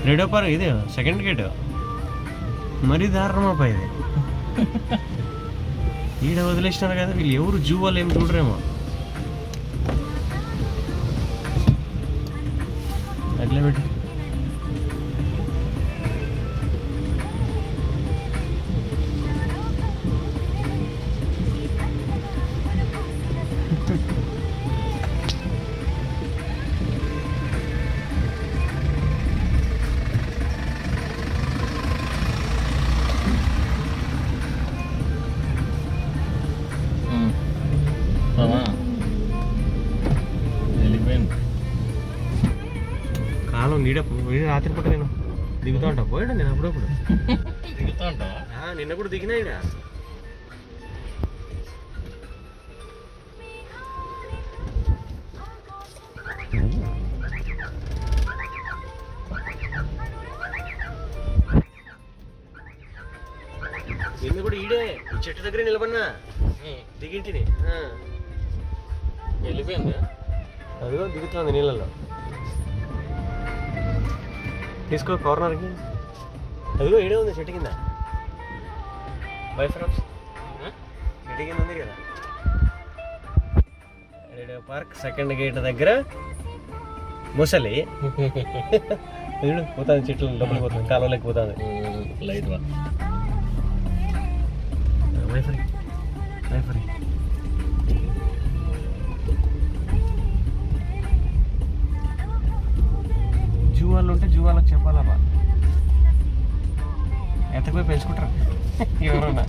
radio park ఇదే second gate మరీ దారుణమా ఇది ఈడ వదిలేసినారు కదా వీళ్ళు ఎవరు జూ వాళ్ళు ఏం చూడరేమో అట్లే పెట్టి కాలం నీడ రాత్రి పూట నేను దిగుతా ఉంటా పోయాడు నేను అప్పుడప్పుడు దిగుతా ఉంటా నిన్న కూడా దిగినా ఇడ నిన్న కూడా ఈడే ఈ చెట్టు దగ్గర నిలబడినా దిగింటిని వెళ్ళిపోయింది అదిగో దిగుతుంది నీళ్ళలో తీసుకో కార్నర్కి అదిగో ఈడే ఉంది చెట్టు కింద బై ఫ్రెండ్స్ చెట్టు కింద ఉంది కదా రేడియో పార్క్ సెకండ్ గేట్ దగ్గర ముసలి పోతుంది చెట్లు డబ్బులు పోతుంది కాలువలోకి పోతుంది లైట్ వైఫై వైఫై జూ వాళ్ళు ఉంటే జూ వాళ్ళకి చెప్పాలా ఎంతకు పోయి పెంచుకుంటారు ఎవరన్నా